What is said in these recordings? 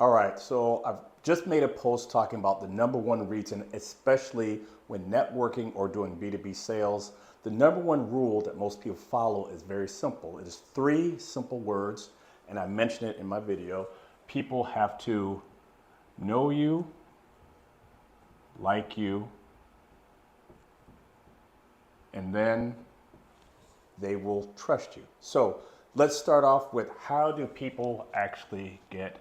All right, so I've just made a post talking about the number one reason, especially when networking or doing B2B sales. The number one rule that most people follow is very simple. It is three simple words, and I mentioned it in my video. People have to know you, like you, and then they will trust you. So let's start off with how do people actually get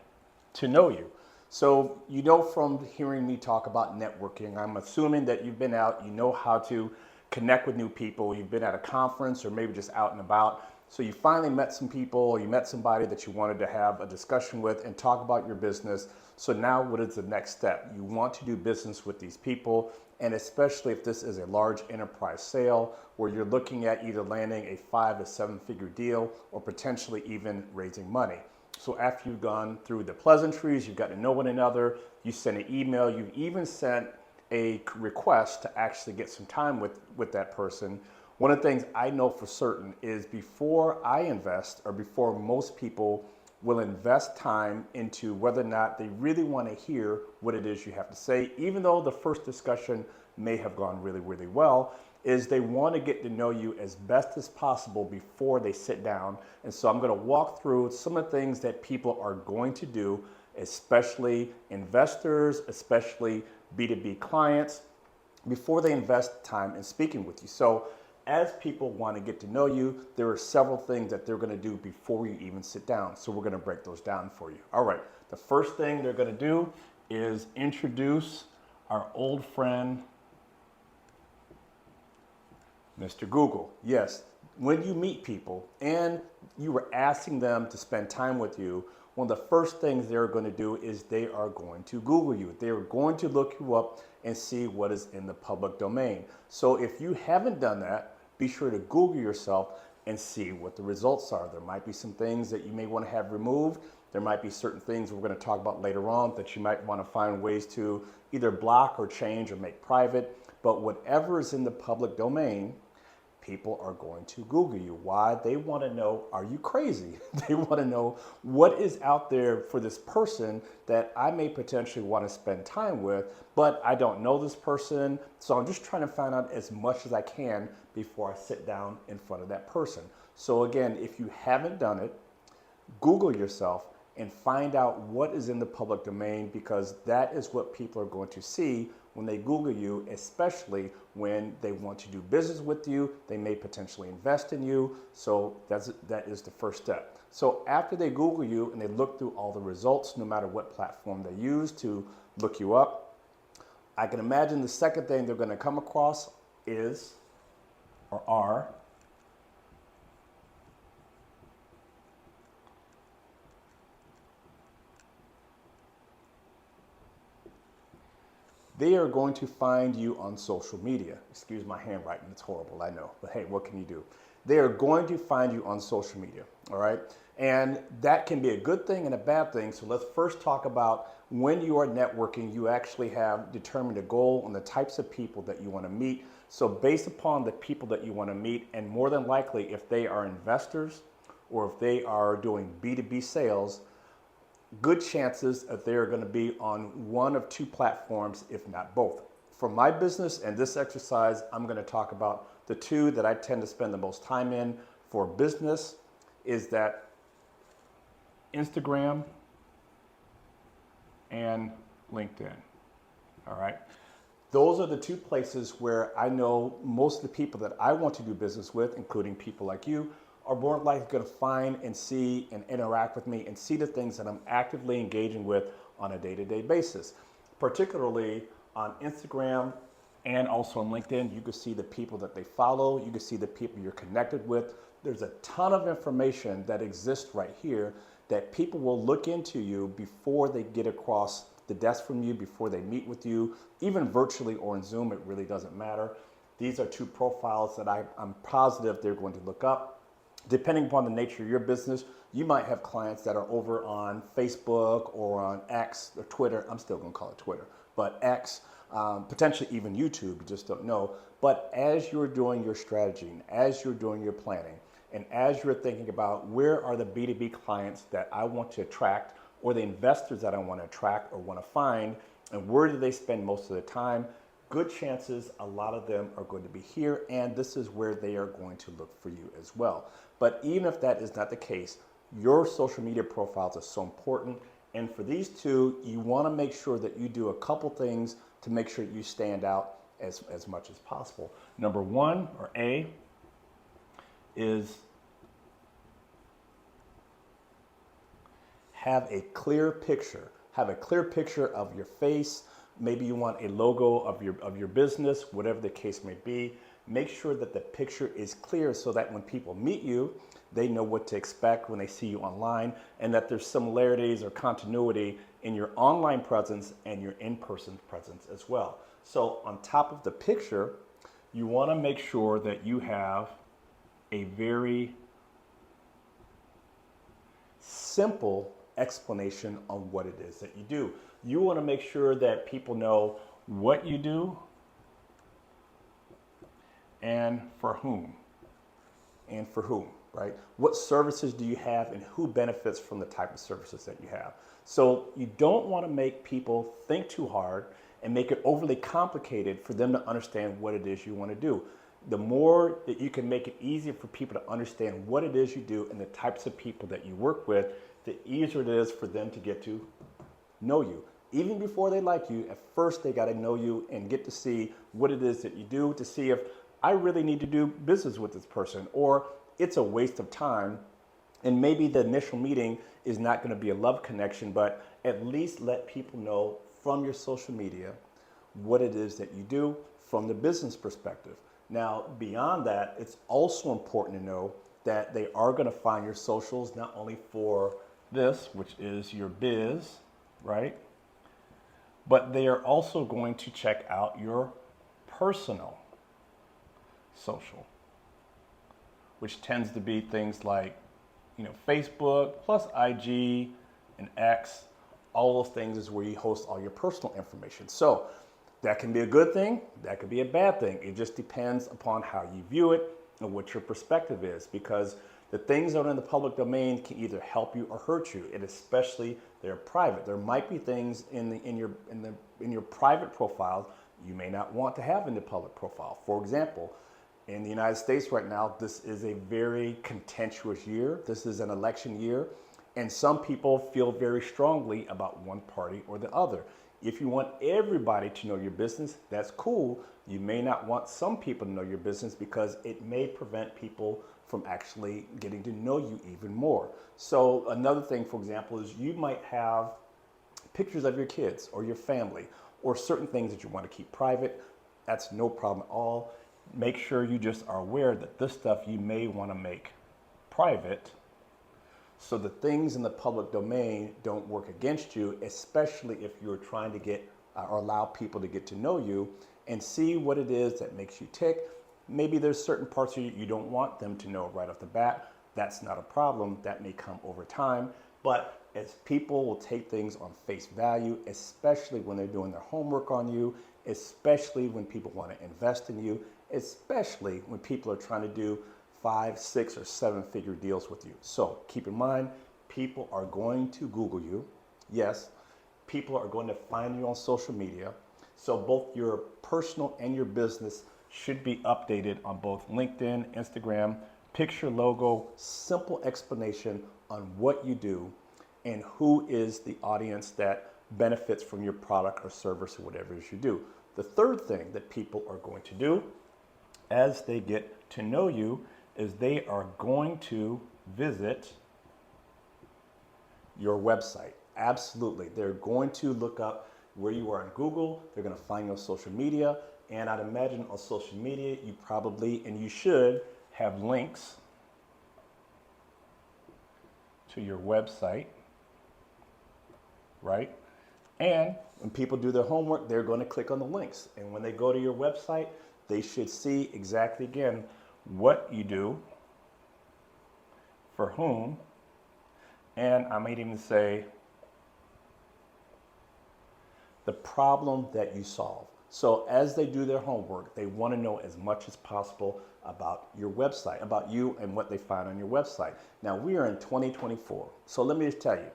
to know you? So you know from hearing me talk about networking, I'm assuming that you've been out, you know how to connect with new people, you've been at a conference or maybe just out and about. So you finally met some people or you met somebody that you wanted to have a discussion with and talk about your business. So now what is the next step? You want to do business with these people, and especially if this is a large enterprise sale where you're looking at either landing a 5 to 7 figure deal or potentially even raising money. So after you've gone through the pleasantries, you've got to know one another, you send an email, you've even sent a request to actually get some time with that person. One of the things I know for certain is before I invest, or before most people will invest time into whether or not they really want to hear what it is you have to say, even though the first discussion may have gone really, really well, is they want to get to know you as best as possible before they sit down. And so I'm going to walk through some of the things that people are going to do, especially investors, especially B2B clients, before they invest time in speaking with you. So as people want to get to know you, there are several things that they're going to do before you even sit down. So we're going to break those down for you. All right. The first thing they're going to do is introduce our old friend, Mr. Google. Yes, when you meet people and you were asking them to spend time with you, one of the first things they're going to do is they are going to Google you. They are going to look you up and see what is in the public domain. So if you haven't done that, be sure to Google yourself and see what the results are. There might be some things that you may want to have removed. There might be certain things we're going to talk about later on that you might want to find ways to either block or change or make private. But whatever is in the public domain, people are going to Google you. Why? They want to know, are you crazy? They want to know what is out there for this person that I may potentially want to spend time with, but I don't know this person. So I'm just trying to find out as much as I can before I sit down in front of that person. So again, if you haven't done it, Google yourself and find out what is in the public domain, because that is what people are going to see when they Google you, especially when they want to do business with you. They may potentially invest in you. So that is the first step. So after they Google you and they look through all the results, no matter what platform they use to look you up, I can imagine the second thing they're going to come across is, or are, they are going to find you on social media. Excuse my handwriting, it's horrible, I know. But hey, what can you do? They are going to find you on social media, all right? And that can be a good thing and a bad thing. So let's first talk about when you are networking, you actually have determined a goal on the types of people that you want to meet. So based upon the people that you want to meet, and more than likely if they are investors or if they are doing B2B sales, good chances that they're going to be on one of two platforms, if not both. For my business and this exercise, I'm going to talk about the two that I tend to spend the most time in for business, is that Instagram and LinkedIn. All right. Those are the two places where I know most of the people that I want to do business with, including people like you, are more likely going to find and see and interact with me and see the things that I'm actively engaging with on a day-to-day basis. Particularly on Instagram and also on LinkedIn, you can see the people that they follow, you can see the people you're connected with. There's a ton of information that exists right here that people will look into you before they get across the desk from you, before they meet with you, even virtually or in Zoom, it really doesn't matter. These are two profiles that I'm positive they're going to look up. Depending upon the nature of your business, you might have clients that are over on Facebook or on X or Twitter. I'm still going to call it Twitter, but X, potentially even YouTube, you just don't know. But as you're doing your strategy, and as you're doing your planning, and as you're thinking about where are the B2B clients that I want to attract or the investors that I want to attract or want to find, and where do they spend most of the time? Good chances a lot of them are going to be here, and this is where they are going to look for you as well. But even if that is not the case, your social media profiles are so important. And for these two, you want to make sure that you do a couple things to make sure you stand out as much as possible. Number one, or A, is have a clear picture. Have a clear picture of your face. Maybe you want a logo of your business, whatever the case may be. Make sure that the picture is clear so that when people meet you, they know what to expect when they see you online, and that there's similarities or continuity in your online presence and your in-person presence as well. So on top of the picture, you want to make sure that you have a very simple explanation on what it is that you do. You want to make sure that people know what you do and for whom. And for whom, right? What services do you have and who benefits from the type of services that you have? So you don't want to make people think too hard and make it overly complicated for them to understand what it is you want to do. The more that you can make it easier for people to understand what it is you do and the types of people that you work with, the easier it is for them to get to know you. Even before they like you, at first they got to know you and get to see what it is that you do, to see if I really need to do business with this person, or it's a waste of time. And maybe the initial meeting is not going to be a love connection, but at least let people know from your social media what it is that you do from the business perspective. Now, beyond that, it's also important to know that they are going to find your socials not only for this, which is your biz, right? But they are also going to check out your personal social, which tends to be things like, Facebook plus IG and X. All those things is where you host all your personal information. So that can be a good thing, that could be a bad thing. It just depends upon how you view it and what your perspective is, because the things that are in the public domain can either help you or hurt you, and especially they're private. There might be things in your private profile you may not want to have in the public profile. For example, in the United States right now, this is a very contentious year. This is an election year, and some people feel very strongly about one party or the other. If you want everybody to know your business, that's cool. You may not want some people to know your business because it may prevent people from actually getting to know you even more. So another thing, for example, is you might have pictures of your kids or your family or certain things that you want to keep private. That's no problem at all. Make sure you just are aware that this stuff you may want to make private, so the things in the public domain don't work against you, especially if you're trying to get or allow people to get to know you and see what it is that makes you tick. Maybe there's certain parts of you don't want them to know right off the bat. That's not a problem. That may come over time. But as people will take things on face value, especially when they're doing their homework on you, especially when people want to invest in you, especially when people are trying to do 5, 6, or 7-figure deals with you. So keep in mind, people are going to Google you. Yes, people are going to find you on social media. So both your personal and your business should be updated on both LinkedIn, Instagram, picture, logo, simple explanation on what you do and who is the audience that benefits from your product or service or whatever it is you do. The third thing that people are going to do as they get to know you is they are going to visit your website. Absolutely. They're going to look up where you are on Google. They're going to find you on social media. And I'd imagine on social media, you probably, and you should, have links to your website, right? And when people do their homework, they're going to click on the links. And when they go to your website, they should see exactly, again, what you do, for whom, and I might even say the problem that you solve. So as they do their homework, they want to know as much as possible about your website, about you and what they find on your website. Now we are in 2024. So let me just tell you,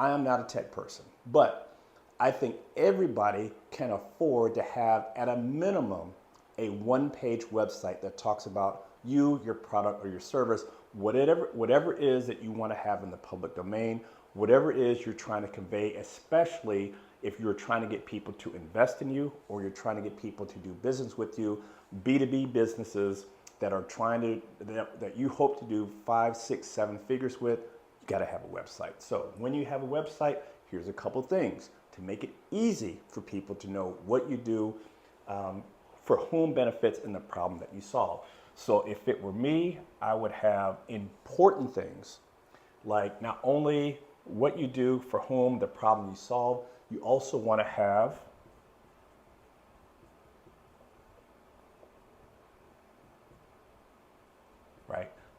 I am not a tech person, but I think everybody can afford to have, at a minimum, a one-page website that talks about you, your product, or your service, whatever it is that you want to have in the public domain, whatever it is you're trying to convey, especially if you're trying to get people to invest in you or you're trying to get people to do business with you, B2B businesses that are trying to, that you hope to do 5, 6, 7 figures with, you got to have a website. So when you have a website, here's a couple things to make it easy for people to know what you do, for whom benefits, and the problem that you solve. So if it were me, I would have important things like not only what you do, for whom, the problem you solve, you also want to have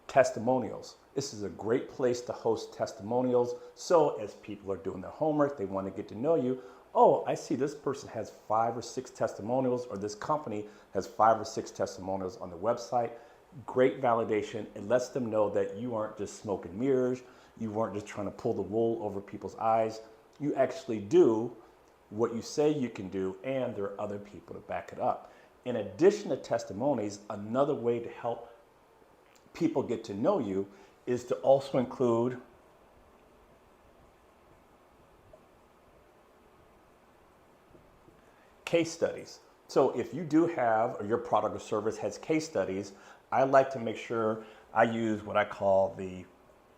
testimonials. This is a great place to host testimonials. So as people are doing their homework, they want to get to know you. Oh, I see this person has 5 or 6 testimonials, or this company has 5 or 6 testimonials on the website. Great validation. It lets them know that you aren't just smoke and mirrors. You weren't just trying to pull the wool over people's eyes. You actually do what you say you can do, and there are other people to back it up. In addition to testimonies, another way to help people get to know you is to also include case studies. So if you do have, or your product or service has case studies, I like to make sure I use what I call the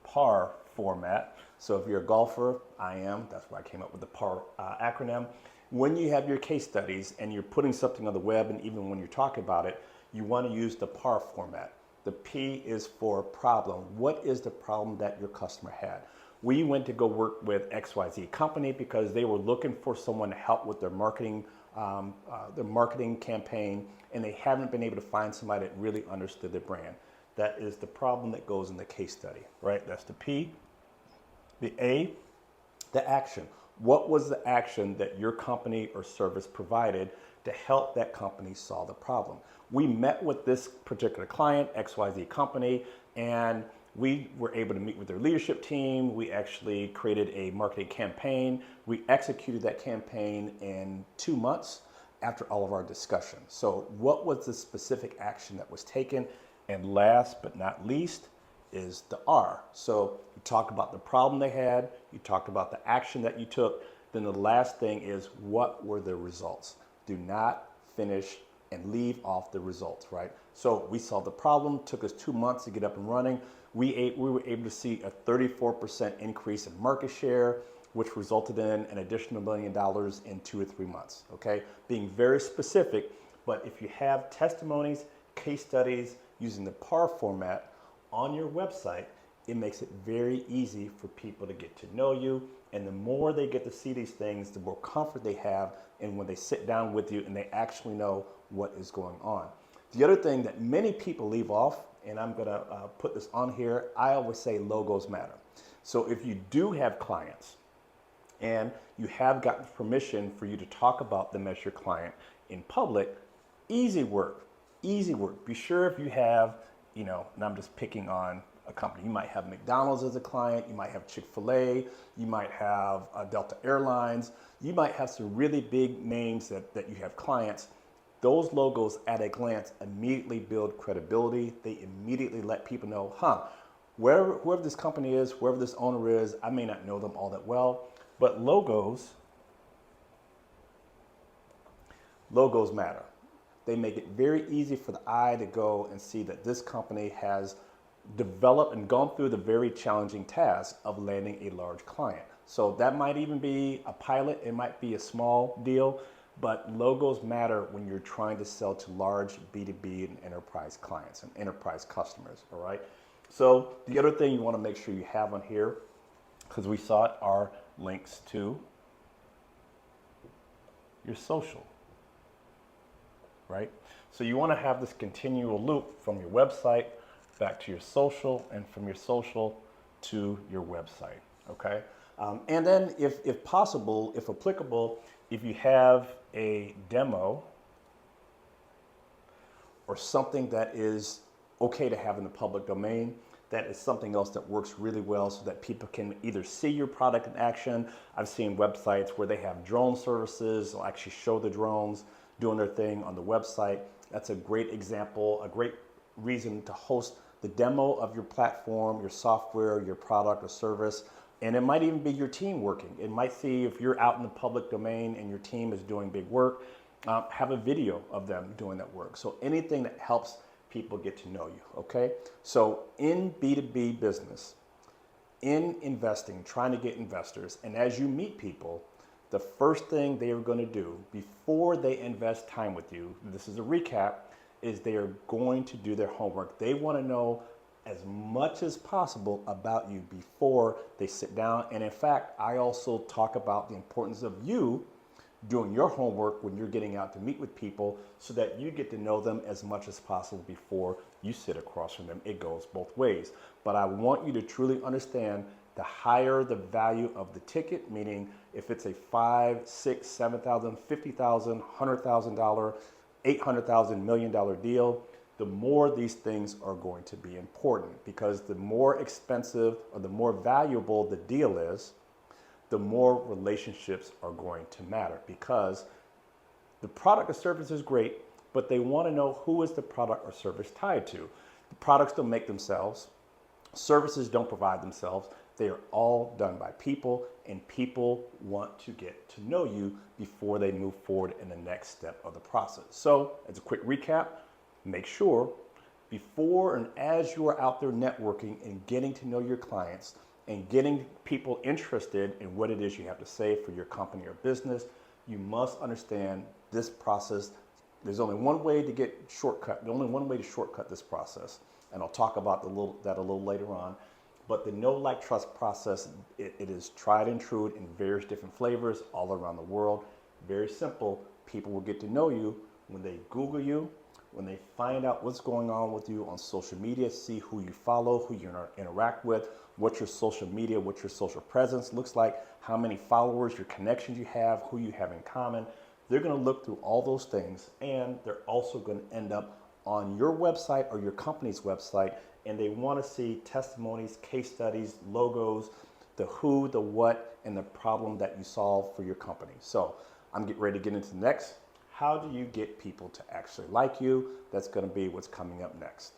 PAR format. So if you're a golfer, I am, that's why I came up with the PAR acronym. When you have your case studies and you're putting something on the web, and even when you're talking about it, you want to use the PAR format. The P is for problem. What is the problem that your customer had? We went to go work with XYZ company because they were looking for someone to help with their marketing campaign, and they haven't been able to find somebody that really understood their brand. That is the problem that goes in the case study, right? That's the P. The A, the action. What was the action that your company or service provided to help that company solve the problem? We met with this particular client, XYZ company, and we were able to meet with their leadership team. We actually created a marketing campaign. We executed that campaign in 2 months after all of our discussions. So what was the specific action that was taken? And last but not least is the R. So you talk about the problem they had, you talked about the action that you took, then the last thing is what were the results? Do not finish and leave off the results, right? So we solved the problem, took us 2 months to get up and running. We were able to see a 34% increase in market share, which resulted in an additional $1 million in 2 or 3 months, okay? Being very specific, but if you have testimonies, case studies using the PAR format on your website, it makes it very easy for people to get to know you. And the more they get to see these things, the more comfort they have. And when they sit down with you and they actually know what is going on. The other thing that many people leave off, and I'm gonna put this on here, I always say logos matter. So if you do have clients and you have gotten permission for you to talk about them as your client in public, easy work, easy work. Be sure if you have, and I'm just picking on a company. You might have McDonald's as a client, you might have Chick-fil-A, you might have Delta Airlines, you might have some really big names that you have clients. Those logos at a glance immediately build credibility. They immediately let people know, whoever this company is, whoever this owner is, I may not know them all that well, but logos matter. They make it very easy for the eye to go and see that this company has developed and gone through the very challenging task of landing a large client. So that might even be a pilot, it might be a small deal, but logos matter when you're trying to sell to large B2B and enterprise clients and enterprise customers, all right? So the other thing you want to make sure you have on here, because we saw it, are links to your social, right? So you want to have this continual loop from your website back to your social, and from your social to your website, okay? And then if possible, if applicable, if you have a demo or something that is okay to have in the public domain, that is something else that works really well so that people can either see your product in action. I've seen websites where they have drone services, they'll actually show the drones doing their thing on the website. That's a great example, a great reason to host the demo of your platform, your software, your product or service. And it might even be your team working. It might see if you're out in the public domain and your team is doing big work, have a video of them doing that work. So anything that helps people get to know you, okay? So in B2B business, in investing, trying to get investors, and as you meet people, the first thing they are going to do before they invest time with you, this is a recap, is they are going to do their homework. They want to know as much as possible about you before they sit down. And in fact, I also talk about the importance of you doing your homework when you're getting out to meet with people so that you get to know them as much as possible before you sit across from them. It goes both ways. But I want you to truly understand the higher the value of the ticket, meaning if it's a $5,000, $6,000, $7,000, $50,000, $100,000, $800,000, $1 million deal, the more these things are going to be important, because the more expensive or the more valuable the deal is, the more relationships are going to matter, because the product or service is great, but they want to know who is the product or service tied to. The products don't make themselves. Services don't provide themselves. They are all done by people, and people want to get to know you before they move forward in the next step of the process. So as a quick recap, make sure before and as you are out there networking and getting to know your clients and getting people interested in what it is you have to say for your company or business, you must understand this process. There's only one way to get shortcut, only one way to shortcut this process. And I'll talk about that a little later on. But the know, like, trust process, it is tried and true in various different flavors all around the world. Very simple. People will get to know you when they Google you, when they find out what's going on with you on social media, see who you follow, who you interact with, what your social media, what your social presence looks like, how many followers, your connections you have, who you have in common. They're going to look through all those things, and they're also going to end up on your website or your company's website, and they want to see testimonies, case studies, logos, the who, the what, and the problem that you solve for your company. So I'm getting ready to get into the next. How do you get people to actually like you? That's going to be what's coming up next.